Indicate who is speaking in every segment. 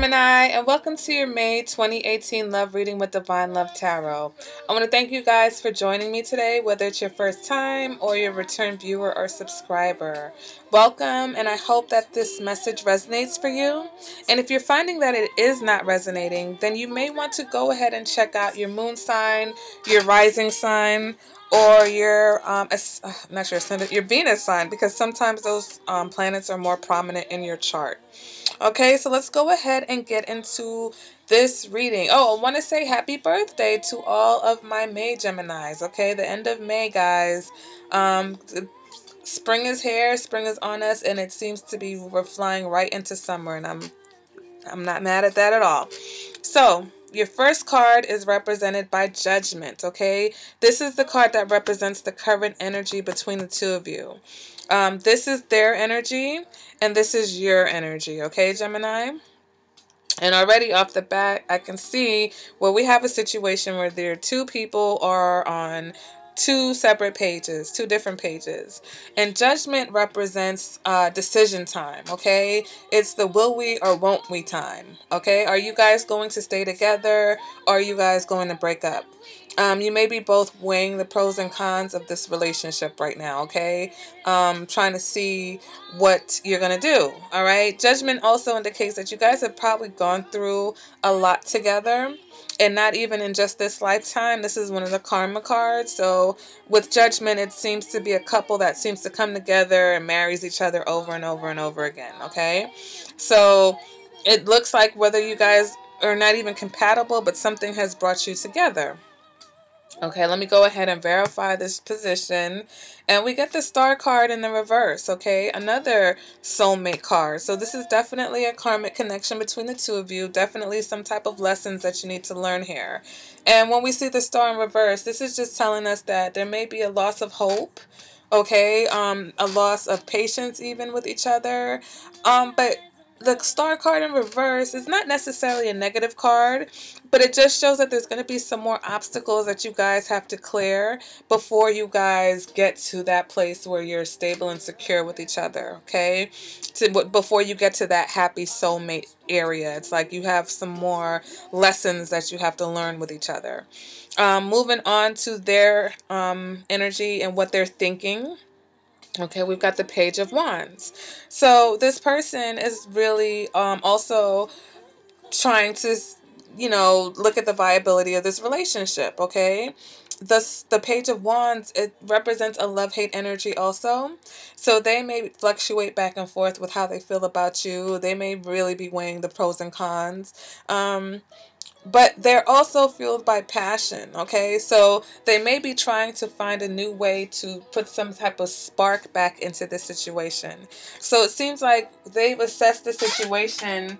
Speaker 1: Gemini, and welcome to your May 2018 Love Reading with Divine Love Tarot. I want to thank you guys for joining me today, whether it's your first time or your return viewer or subscriber. Welcome, and I hope that this message resonates for you. And if you're finding that it is not resonating, then you may want to go ahead and check out your moon sign, your rising sign, or your your Venus sign, because sometimes those planets are more prominent in your chart. Okay, so let's go ahead and get into this reading. Oh, I want to say happy birthday to all of my May Geminis. Okay, the end of May, guys. Spring is here, spring is on us, and it seems to be we're flying right into summer, and I'm not mad at that at all. So your first card is represented by Judgment, okay? This is the card that represents the current energy between the two of you. This is their energy, and this is your energy, okay, Gemini? And already off the bat, I can see where we have a situation where there are two people are on two separate pages, two different pages. And Judgment represents decision time, okay? It's the will we or won't we time, okay? Are you guys going to stay together, or are you guys going to break up? You may be both weighing the pros and cons of this relationship right now, okay? Trying to see what you're going to do, all right? Judgment also indicates that you guys have probably gone through a lot together, and not even in just this lifetime. This is one of the karma cards. So with Judgment, it seems to be a couple that seems to come together and marries each other over and over and over again, okay? So it looks like whether you guys are not even compatible, but something has brought you together. Okay, let me go ahead and verify this position. And we get the Star card in the reverse, okay? Another soulmate card. So this is definitely a karmic connection between the two of you. Definitely some type of lessons that you need to learn here. And when we see the Star in reverse, this is just telling us that there may be a loss of hope, okay? A loss of patience even with each other. But the Star card in reverse is not necessarily a negative card, but it just shows that there's going to be some more obstacles that you guys have to clear before you guys get to that place where you're stable and secure with each other, okay? Before you get to that happy soulmate area. It's like you have some more lessons that you have to learn with each other. Moving on to their energy and what they're thinking. Okay, we've got the Page of Wands. So this person is really also trying to, look at the viability of this relationship, okay? The Page of Wands, it represents a love-hate energy also. So they may fluctuate back and forth with how they feel about you. They may really be weighing the pros and cons. But they're also fueled by passion, okay? So they may be trying to find a new way to put some type of spark back into this situation. So it seems like they've assessed the situation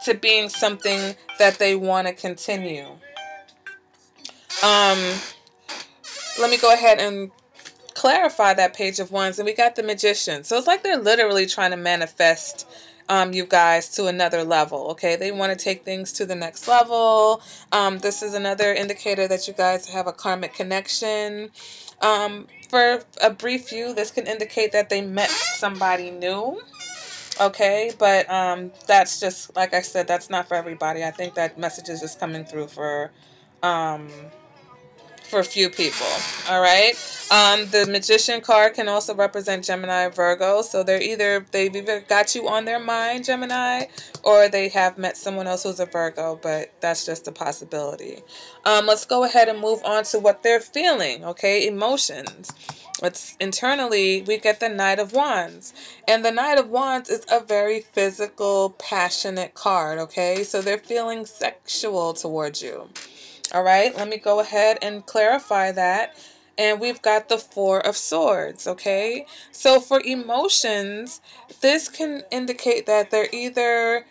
Speaker 1: to being something that they want to continue. Let me go ahead and clarify that Page of Wands. And we got the Magician. So it's like they're literally trying to manifest you guys to another level, okay? They want to take things to the next level. This is another indicator that you guys have a karmic connection. For a brief view, this can indicate that they met somebody new, okay? But that's just, like I said, that's not for everybody. I think that message is just coming through for a few people, all right? The Magician card can also represent Gemini or Virgo. So they've either got you on their mind, Gemini, or they have met someone else who's a Virgo, but that's just a possibility. Let's go ahead and move on to what they're feeling, okay? Emotions. Internally, we get the Knight of Wands. And the Knight of Wands is a very physical, passionate card, okay? So they're feeling sexual towards you. All right, let me go ahead and clarify that. And we've got the Four of Swords, okay? So for emotions, this can indicate that they're either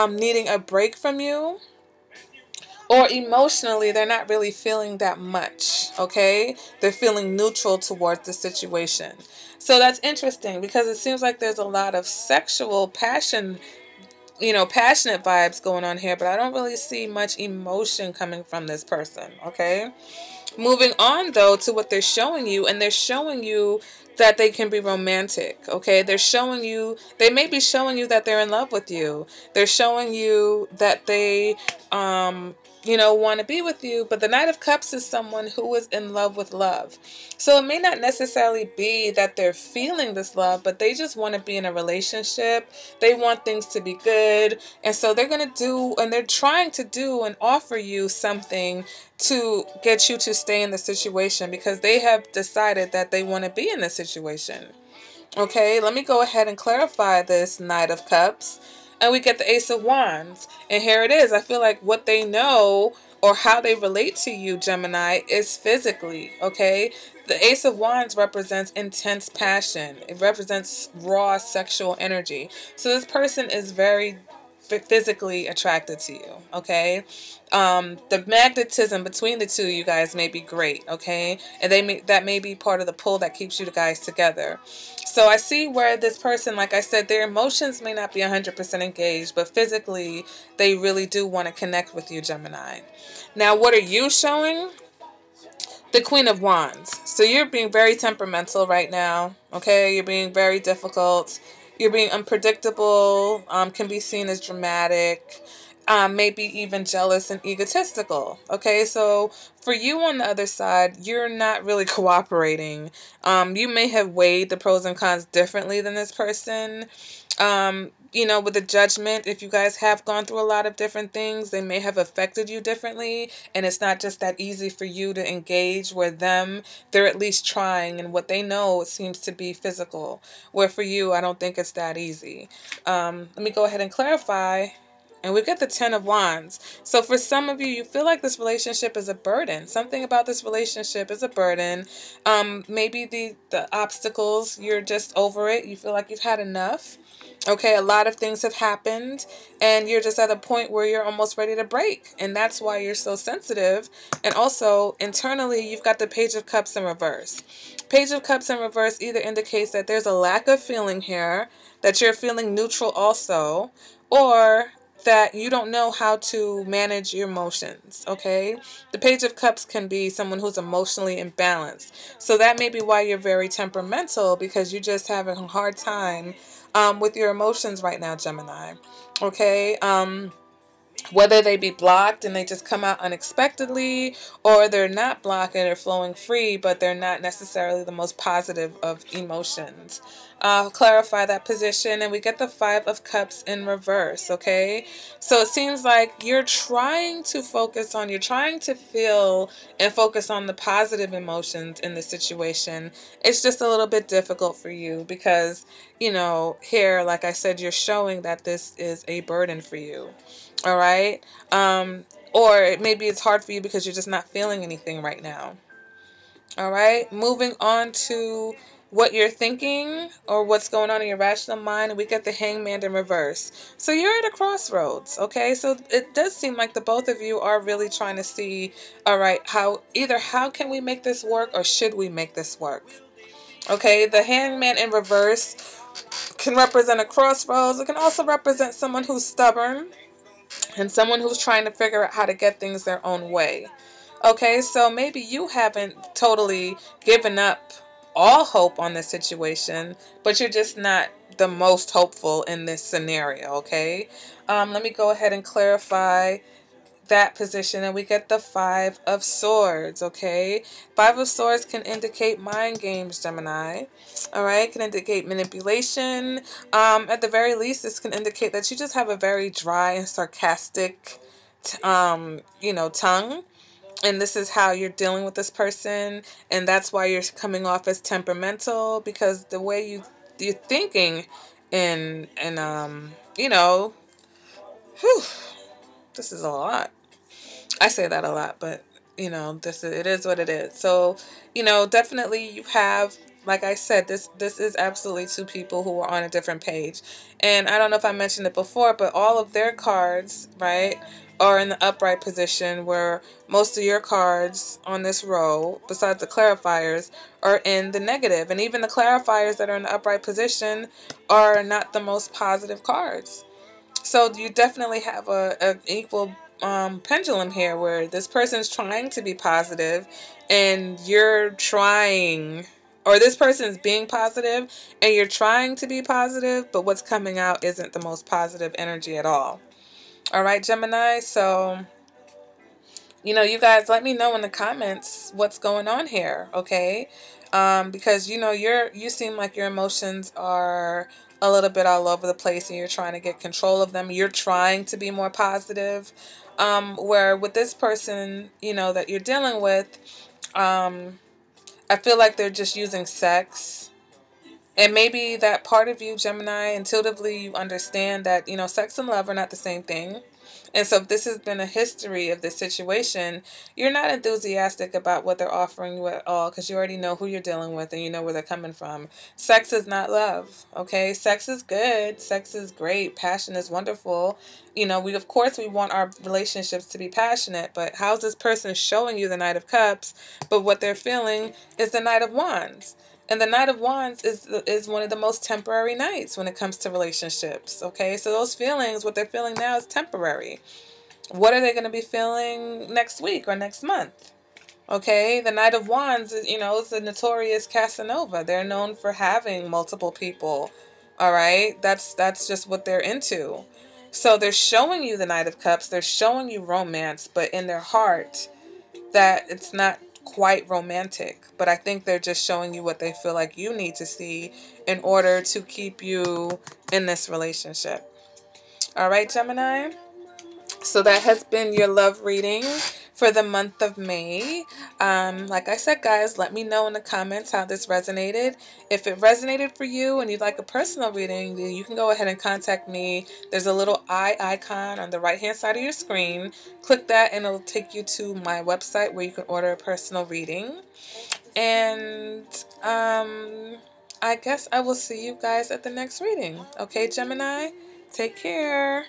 Speaker 1: needing a break from you, or emotionally, they're not really feeling that much, okay? They're feeling neutral towards the situation. So that's interesting because it seems like there's a lot of sexual passion, passionate vibes going on here, but I don't really see much emotion coming from this person, okay? Moving on, though, to what they're showing you, and they're showing you that they can be romantic, okay? They're showing you, they may be showing you that they're in love with you. They're showing you that they, want to be with you. But the Knight of Cups is someone who is in love with love. So it may not necessarily be that they're feeling this love, but they just want to be in a relationship. They want things to be good. And so they're going to do, and they're trying to do and offer you something to get you to stay in the situation because they have decided that they want to be in the situation. Okay, let me go ahead and clarify this Knight of Cups. And we get the Ace of Wands. And here it is. I feel like what they know or how they relate to you, Gemini, is physically, okay? The Ace of Wands represents intense passion. It represents raw sexual energy. So this person is very physically attracted to you, okay? The magnetism between the two of you guys may be great, okay? And that may be part of the pull that keeps you guys together. So I see where this person, like I said, their emotions may not be 100% engaged, but physically they really do want to connect with you, Gemini. Now, what are you showing? The Queen of Wands. So you're being very temperamental right now, okay? You're being very difficult. You're being unpredictable, can be seen as dramatic, maybe even jealous and egotistical. Okay, so for you on the other side, you're not really cooperating. You may have weighed the pros and cons differently than this person. With the judgment, if you guys have gone through a lot of different things, they may have affected you differently. And it's not just that easy for you to engage with them. They're at least trying. And what they know seems to be physical. Where for you, I don't think it's that easy. Let me go ahead and clarify. And we get the Ten of Wands. So for some of you, you feel like this relationship is a burden. Something about this relationship is a burden. Maybe the obstacles, you're just over it. You feel like you've had enough. Okay, a lot of things have happened. And you're just at a point where you're almost ready to break. And that's why you're so sensitive. And also, internally, you've got the Page of Cups in reverse. Page of Cups in reverse either indicates that there's a lack of feeling here, that you're feeling neutral also, or that you don't know how to manage your emotions, okay? The Page of Cups can be someone who's emotionally imbalanced. So that may be why you're very temperamental, because you're just having a hard time with your emotions right now, Gemini, okay? Whether they be blocked and they just come out unexpectedly, or they're not blocked and they're flowing free, but they're not necessarily the most positive of emotions. I'll clarify that position, and we get the Five of Cups in reverse, okay? So it seems like you're trying to feel and focus on the positive emotions in the situation. It's just a little bit difficult for you because, here, like I said, you're showing that this is a burden for you. All right. Or maybe it's hard for you because you're just not feeling anything right now. All right. Moving on to what you're thinking or what's going on in your rational mind. We get the Hangman in reverse. So you're at a crossroads. Okay. So it does seem like the both of you are really trying to see, all right, how can we make this work, or should we make this work? Okay. The Hangman in reverse can represent a crossroads. It can also represent someone who's stubborn and someone who's trying to figure out how to get things their own way. Okay, so maybe you haven't totally given up all hope on this situation, but you're just not the most hopeful in this scenario, okay? Let me go ahead and clarify that position, and we get the Five of Swords, okay? Five of Swords can indicate mind games, Gemini. All right, can indicate manipulation. At the very least, this can indicate that you just have a very dry and sarcastic, tongue. And this is how you're dealing with this person, and that's why you're coming off as temperamental, because the way you're thinking, whew, this is a lot. I say that a lot, but it is what it is. So, definitely you have, like I said, this is absolutely two people who are on a different page. And I don't know if I mentioned it before, but all of their cards, right, are in the upright position, where most of your cards on this row, besides the clarifiers, are in the negative. And even the clarifiers that are in the upright position are not the most positive cards. So you definitely have an equal pendulum here, where this person's trying to be positive and you're trying or this person is being positive and you're trying to be positive, but what's coming out isn't the most positive energy at all. All right, Gemini. So, you guys let me know in the comments what's going on here, okay? Because you seem like your emotions are a little bit all over the place and you're trying to get control of them. You're trying to be more positive. Where with this person, that you're dealing with, I feel like they're just using sex. And maybe that part of you, Gemini, intuitively you understand that, sex and love are not the same thing. And so if this has been a history of this situation, you're not enthusiastic about what they're offering you at all because you already know who you're dealing with and you know where they're coming from. Sex is not love, okay? Sex is good. Sex is great. Passion is wonderful. Of course we want our relationships to be passionate, but how's this person showing you the Knight of Cups, but what they're feeling is the Knight of Wands? And the Knight of Wands is one of the most temporary knights when it comes to relationships, okay? So those feelings, what they're feeling now is temporary. What are they going to be feeling next week or next month? Okay, the Knight of Wands, is a notorious Casanova. They're known for having multiple people, all right? That's just what they're into. So they're showing you the Knight of Cups. They're showing you romance, but in their heart, that it's not quite romantic, but I think they're just showing you what they feel like you need to see in order to keep you in this relationship. All right, Gemini. So that has been your love reading for the month of May. Like I said, guys, let me know in the comments how this resonated. If it resonated for you and you'd like a personal reading, then you can go ahead and contact me. There's a little eye icon on the right hand side of your screen. Click that and it'll take you to my website where you can order a personal reading. And I guess I will see you guys at the next reading. Okay, Gemini? Take care.